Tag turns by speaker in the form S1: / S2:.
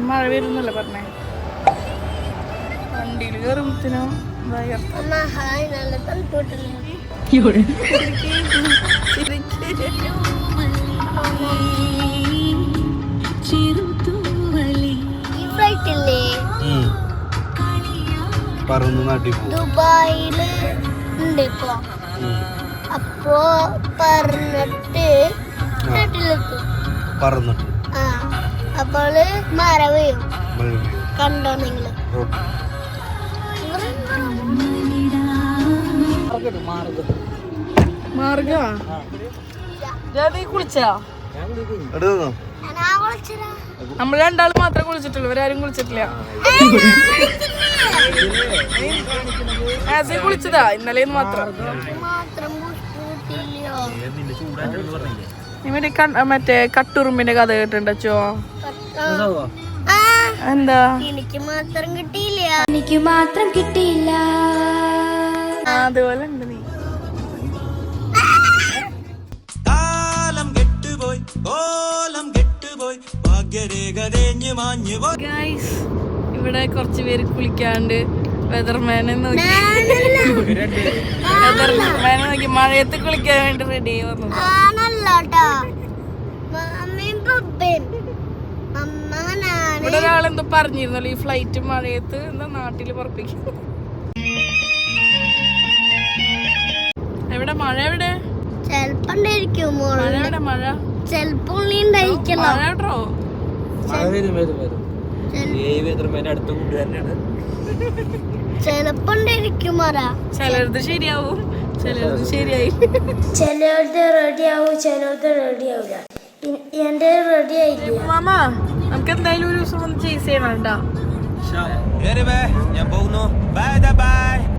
S1: മഴ വരുന്നല്ലേ പറഞ്ഞേ വണ്ടിയിൽ കയറുമ്പത്തിനോ
S2: ദുബായില് ഉണ്ട് ഇപ്പൊ അപ്പോ പറഞ്ഞിട്ട് അപ്പോള് മഴ പെയ്യും കണ്ടോ നിങ്ങള്
S1: കുളിച്ചാ നമ്മൾ രണ്ടാളും മാത്രമേ കുളിച്ചിട്ടുള്ളൂ ഇവരാരും കുളിച്ചിട്ടില്ല കുളിച്ചതാ ഇന്നലെ മാത്രം മറ്റേ കട്ടുറുമ്പിന്റെ കഥ കേട്ടിണ്ടോ എന്താ
S2: എനിക്ക് മാത്രം കിട്ടിയില്ല
S1: അതുപോലെ ഉണ്ട് നീ ഗൈസ് ഇവിടെ കുറച്ച് പേര് കുളിക്കാണ്ട് വെതർമാനെ നോക്കി മഴയത്ത് കുളിക്കാൻ വേണ്ടി റെഡി ആയി വന്നു ഇവിടെ ഒരാളെന്തോ പറഞ്ഞിരുന്നല്ലോ ഈ ഫ്ലൈറ്റ് മഴയത്ത് എന്താ നാട്ടില് പുറപ്പിക്കും എവിടെ മഴ എവിടെ
S2: ചെലപ്പോ
S1: മഴ എവിടെ മഴ
S2: ചെലപ്പോ
S1: മഴ കേട്ടോ
S2: ചെലപ്പോ
S1: ചിലത് ശരിയാവും ചിലത് ശരിയായി
S2: ചിലത് റെഡിയാവും ചിലത് റെഡിയാവില്ല എന്റെ റെഡി ആയില്ല
S1: മാമ നമുക്ക് എന്തായാലും ഒരു ദിവസം ഒന്ന് ചേസ് ചെയ്യണം കേട്ടോ
S3: ഞാൻ പോകുന്നു. Bye bye.